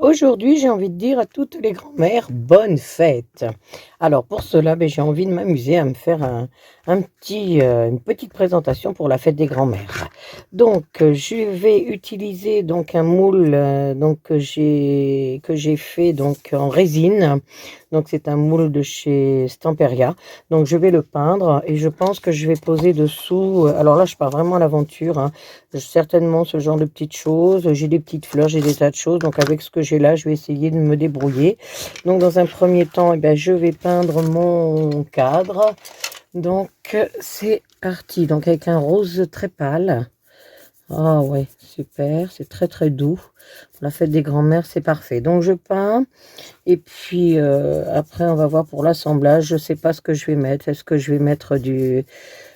Aujourd'hui, j'ai envie de dire à toutes les grand-mères, bonne fête. Alors pour cela, j'ai envie de m'amuser à me faire une petite présentation pour la fête des grand-mères. Donc je vais utiliser donc un moule que j'ai fait donc en résine. Donc c'est un moule de chez Stamperia. Donc je vais le peindre et je pense que je vais poser dessous. Alors là, je pars vraiment à l'aventure, hein. Certainement ce genre de petites choses. J'ai des petites fleurs, j'ai des tas de choses. Donc avec ce que j'ai là, je vais essayer de me débrouiller. Donc dans un premier temps, je vais peindre mon cadre. Donc c'est parti. Donc avec un rose très pâle. Ah ouais, super. C'est très très doux. Pour la fête des grands-mères, c'est parfait. Donc je peins. Et puis après, on va voir pour l'assemblage. Je sais pas ce que je vais mettre. Est-ce que je vais mettre du...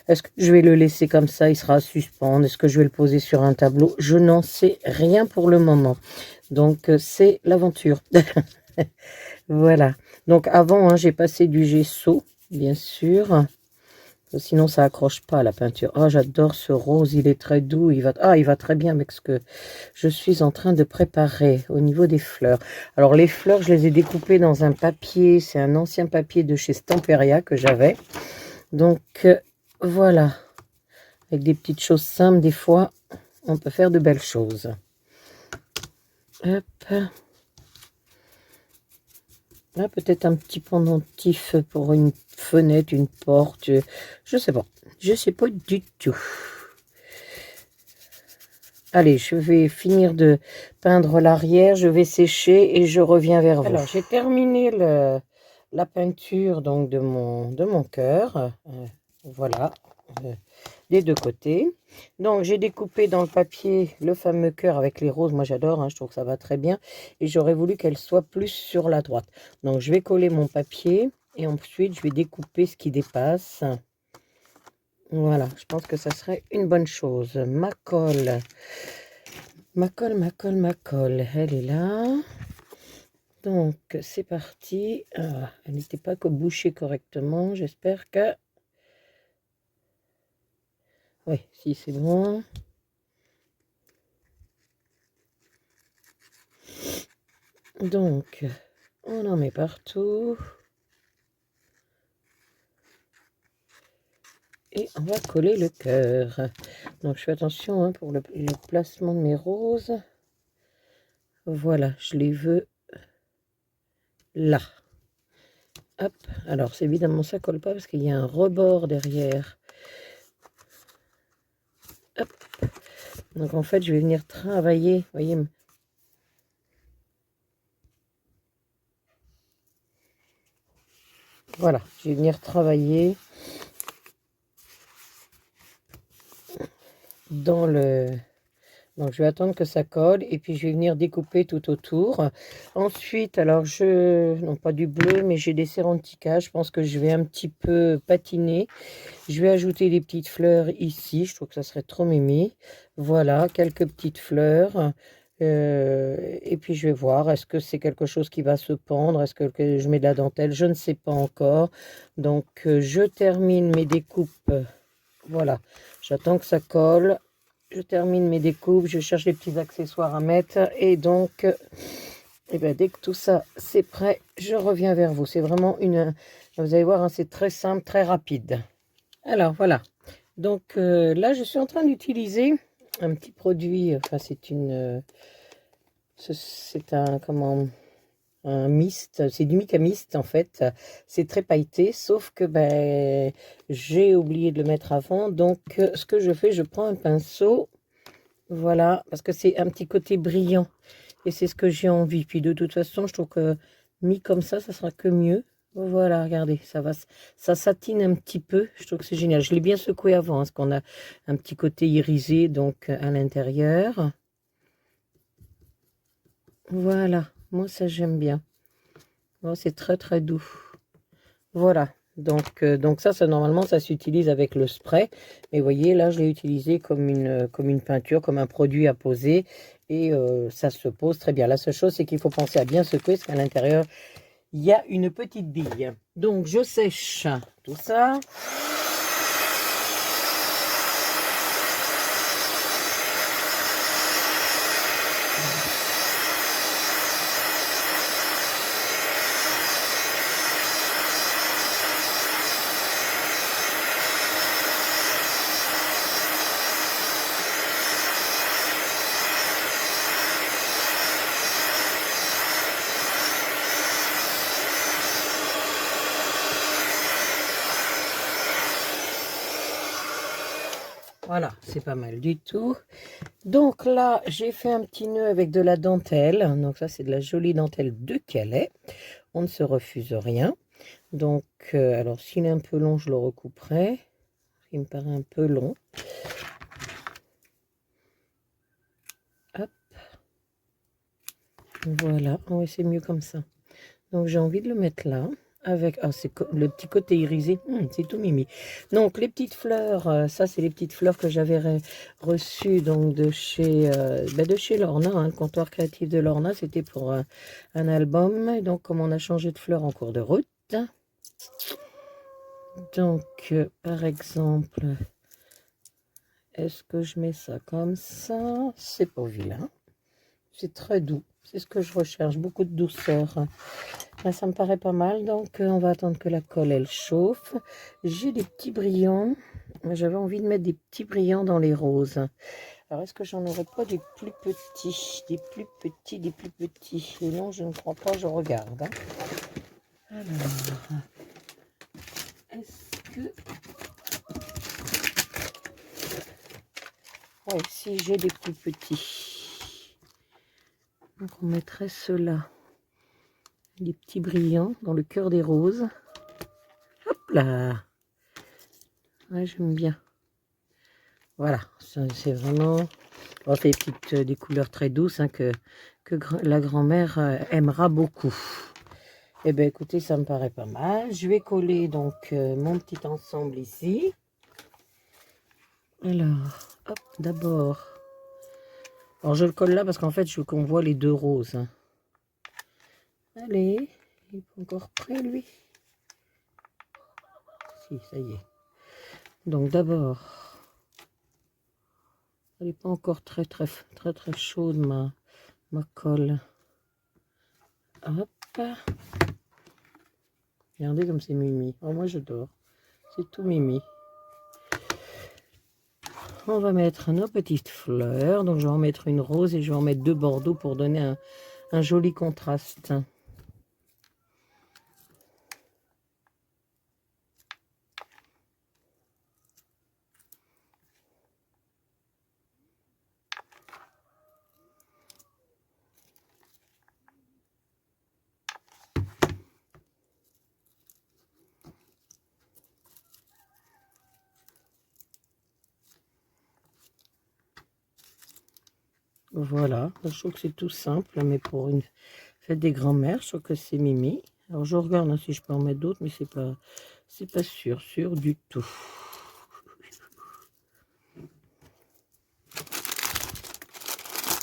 Est-ce que je vais le laisser comme ça, il sera à suspendre? Est-ce que je vais le poser sur un tableau? Je n'en sais rien pour le moment. Donc, c'est l'aventure. Voilà. Donc, avant, hein, j'ai passé du gesso, bien sûr. Sinon, ça accroche pas la peinture. Oh, j'adore ce rose, il est très doux. Il va très bien avec ce que je suis en train de préparer au niveau des fleurs. Alors, les fleurs, je les ai découpées dans un papier. C'est un ancien papier de chez Stamperia que j'avais. Donc, voilà. Avec des petites choses simples, des fois, on peut faire de belles choses. Hop. Là, peut-être un petit pendentif pour une fenêtre, une porte. Je sais pas. Je sais pas du tout. Allez, je vais finir de peindre l'arrière. Je vais sécher et je reviens vers vous. Alors, j'ai terminé la peinture donc de mon cœur. Voilà. Des deux côtés. Donc j'ai découpé dans le papier le fameux cœur avec les roses. Moi j'adore, hein, je trouve que ça va très bien. Et j'aurais voulu qu'elle soit plus sur la droite. Donc je vais coller mon papier et ensuite je vais découper ce qui dépasse. Voilà, je pense que ça serait une bonne chose. Ma colle. Ma colle. Elle est là. Donc c'est parti. Ah, elle n'était pas bouchée correctement. J'espère que... Oui, si c'est bon. Donc, on en met partout. Et on va coller le cœur. Donc, je fais attention hein, pour le placement de mes roses. Voilà, je les veux là. Hop, alors, c'est évidemment, ça colle pas parce qu'il y a un rebord derrière. Hop. Donc, en fait, je vais venir travailler, voyez. Voilà, je vais venir travailler dans le... Donc, je vais attendre que ça colle et puis je vais venir découper tout autour. Ensuite, alors non pas du bleu, mais j'ai des séranticas. Je pense que je vais un petit peu patiner. Je vais ajouter des petites fleurs ici. Je trouve que ça serait trop mimi. Voilà, quelques petites fleurs. Et puis, je vais voir. Est-ce que c'est quelque chose qui va se pendre? Est-ce que je mets de la dentelle? Je ne sais pas encore. Donc, je termine mes découpes. Voilà, j'attends que ça colle. Je termine mes découpes, je cherche les petits accessoires à mettre et donc, dès que tout ça c'est prêt, je reviens vers vous. C'est vraiment vous allez voir, hein, c'est très simple, très rapide. Alors voilà, donc là je suis en train d'utiliser un petit produit, enfin c'est un mist, c'est du mica mist en fait, c'est très pailleté, sauf que j'ai oublié de le mettre avant, donc ce que je fais, je prends un pinceau. Voilà, parce que c'est un petit côté brillant. Et c'est ce que j'ai envie. Puis de toute façon, je trouve que mis comme ça sera que mieux. Voilà, regardez, ça satine un petit peu. Je trouve que c'est génial. Je l'ai bien secoué avant, hein, parce qu'on a un petit côté irisé donc à l'intérieur. Voilà, moi ça j'aime bien. Bon, c'est très très doux. Voilà. Donc ça normalement, ça s'utilise avec le spray. Mais vous voyez, là, je l'ai utilisé comme une peinture, comme un produit à poser. Et ça se pose très bien. La seule chose, c'est qu'il faut penser à bien secouer, parce qu'à l'intérieur, il y a une petite bille. Donc, je sèche tout ça. Voilà, c'est pas mal du tout. Donc là, j'ai fait un petit nœud avec de la dentelle. Donc ça, c'est de la jolie dentelle de Calais. On ne se refuse rien. Donc, alors s'il est un peu long, je le recouperai. Il me paraît un peu long. Hop. Voilà, oui, c'est mieux comme ça. Donc j'ai envie de le mettre là. Avec c'est le petit côté irisé, c'est tout mimi. Donc les petites fleurs, ça c'est les petites fleurs que j'avais reçues donc de chez Lorna, hein, le comptoir créatif de Lorna. C'était pour un album. Et donc comme on a changé de fleurs en cours de route, donc par exemple, est-ce que je mets ça comme ça? C'est pas vilain, c'est très doux, c'est ce que je recherche, beaucoup de douceur. Là, ça me paraît pas mal, donc on va attendre que la colle elle chauffe. J'ai des petits brillants, j'avais envie de mettre des petits brillants dans les roses. Alors est-ce que j'en aurais pas des plus petits, des plus petits? Et non, je ne crois pas, je regarde, hein. Alors, est-ce que... Oui, si j'ai des plus petits. Donc on mettrait ceux-là. Des petits brillants dans le cœur des roses. Hop là. Ouais, j'aime bien. Voilà, c'est vraiment... Oh, c'est des couleurs très douces, hein, que la grand-mère aimera beaucoup. Eh bien, écoutez, ça me paraît pas mal. Je vais coller donc mon petit ensemble ici. Alors, hop, d'abord... Alors, je le colle là parce qu'en fait, je veux qu'on voit les deux roses. Hein. Allez, il n'est pas encore prêt, lui. Si, ça y est. Donc, d'abord, elle n'est pas encore très chaude, ma colle. Hop. Regardez comme c'est mimi. Oh, moi, j'adore. C'est tout mimi. On va mettre nos petites fleurs. Donc, je vais en mettre une rose et je vais en mettre deux bordeaux pour donner un joli contraste. Voilà, je trouve que c'est tout simple, mais pour une fête des grands-mères, je trouve que c'est mimi. Alors je regarde hein, si je peux en mettre d'autres, mais c'est pas sûr du tout.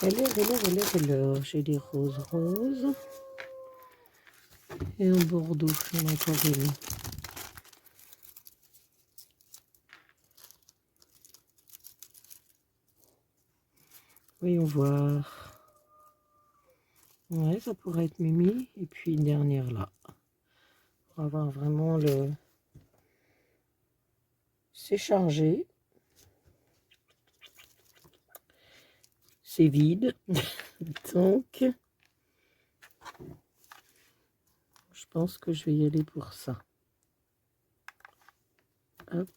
Alors, j'ai des roses. Et un bordeaux, il y en a encore une. Voyons voir. Ouais, ça pourrait être mimi. Et puis une dernière là. Pour avoir vraiment le... C'est chargé. C'est vide. Donc, je pense que je vais y aller pour ça. Hop.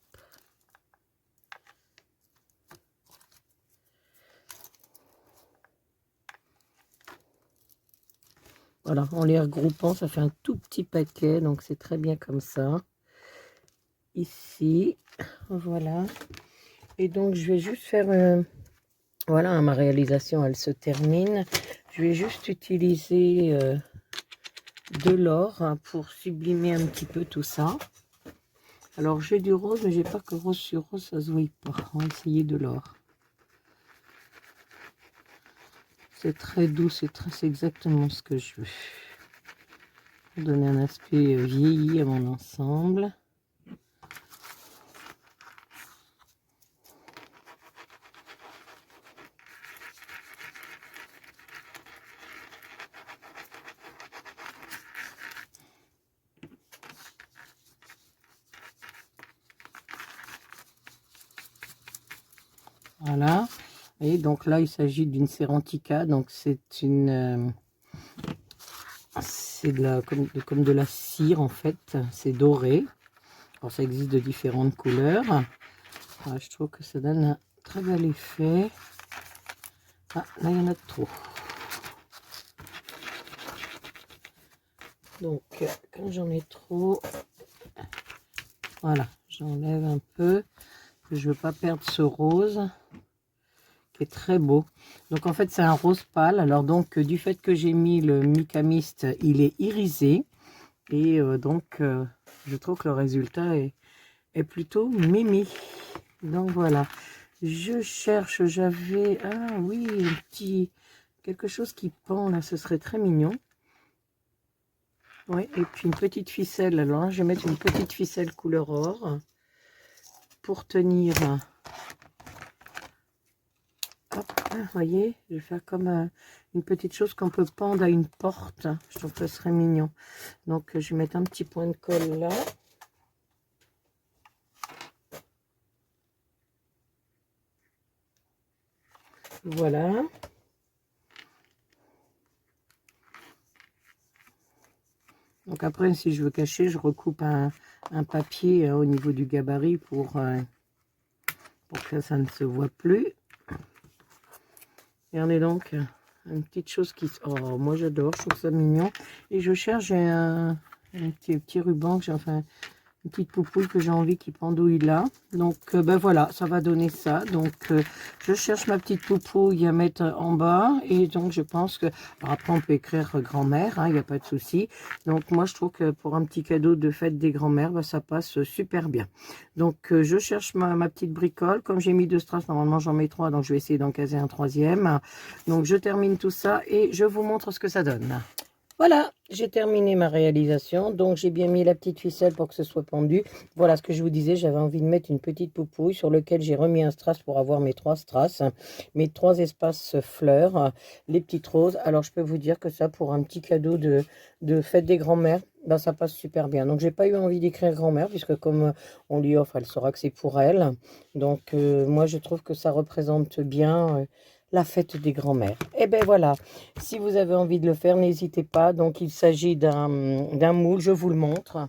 Voilà, en les regroupant, ça fait un tout petit paquet, donc c'est très bien comme ça. Ici, voilà. Et donc, je vais juste faire... voilà, ma réalisation, elle se termine. Je vais juste utiliser de l'or hein, pour sublimer un petit peu tout ça. Alors, j'ai du rose, mais j'ai pas que rose sur rose, ça se voit pas. On va essayer de l'or. C'est très doux, c'est exactement ce que je veux. Pour donner un aspect vieilli à mon ensemble. Voilà. Et donc là, il s'agit d'une Sérantica. Donc c'est une... c'est comme de la cire en fait. C'est doré. Alors ça existe de différentes couleurs. Voilà, je trouve que ça donne un très bel effet. Ah, là, il y en a trop. Donc, quand j'en ai trop, voilà, j'enlève un peu. Je veux pas perdre ce rose qui est très beau. Donc, en fait, c'est un rose pâle. Alors, donc, du fait que j'ai mis le mica mist, il est irisé. Et donc, je trouve que le résultat est plutôt mimi. Donc, voilà. Je cherche, j'avais... Ah oui, un petit... quelque chose qui pend, là, ce serait très mignon. Oui, et puis une petite ficelle. Alors là, je vais mettre une petite ficelle couleur or pour tenir. Hop, vous voyez, je vais faire comme une petite chose qu'on peut pendre à une porte. Je trouve que ce serait mignon. Donc, je vais mettre un petit point de colle là. Voilà. Donc après, si je veux cacher, je recoupe un papier au niveau du gabarit pour que ça ne se voit plus. Regardez donc, une petite chose qui... Oh, moi j'adore, je trouve ça mignon. Et je cherche, j'ai un petit ruban, que j'ai enfin... une petite poupouille que j'ai envie qui pendouille là. Donc, ben voilà, ça va donner ça. Donc, je cherche ma petite poupouille à mettre en bas. Et donc, je pense que... Alors après, on peut écrire grand-mère, il n'y a pas de souci. Donc, moi, je trouve que pour un petit cadeau de fête des grands-mères, ben, ça passe super bien. Donc, je cherche ma petite bricole. Comme j'ai mis 2 strass, normalement, j'en mets 3. Donc, je vais essayer d'en caser un 3e. Donc, je termine tout ça et je vous montre ce que ça donne. Voilà, j'ai terminé ma réalisation, donc j'ai bien mis la petite ficelle pour que ce soit pendu. Voilà ce que je vous disais, j'avais envie de mettre une petite poupouille sur lequel j'ai remis un strass pour avoir mes 3 strass, mes 3 espaces fleurs, les petites roses. Alors je peux vous dire que ça, pour un petit cadeau de fête des grands-mères, ben, ça passe super bien. Donc j'ai pas eu envie d'écrire grand-mère, puisque comme on lui offre, elle saura que c'est pour elle. Donc moi je trouve que ça représente bien... la fête des grands-mères. Et ben voilà, si vous avez envie de le faire, n'hésitez pas. Donc, il s'agit d'un moule, je vous le montre.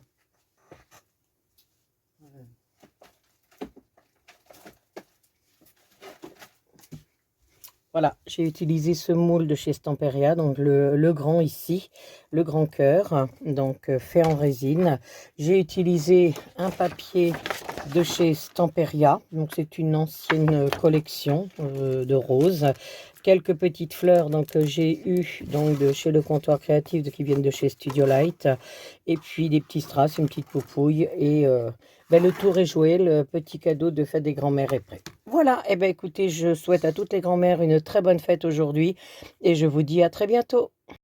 Voilà, j'ai utilisé ce moule de chez Stamperia, donc le grand ici, le grand cœur, donc fait en résine. J'ai utilisé un papier de chez Stamperia, donc c'est une ancienne collection de roses. Quelques petites fleurs donc que j'ai eu donc de chez le comptoir créatif qui viennent de chez Studio Light, et puis des petits strass, une petite poupouille et ben, le tour est joué, le petit cadeau de fête des grands-mères est prêt. Voilà, et ben écoutez, je souhaite à toutes les grands-mères une très bonne fête aujourd'hui et je vous dis à très bientôt.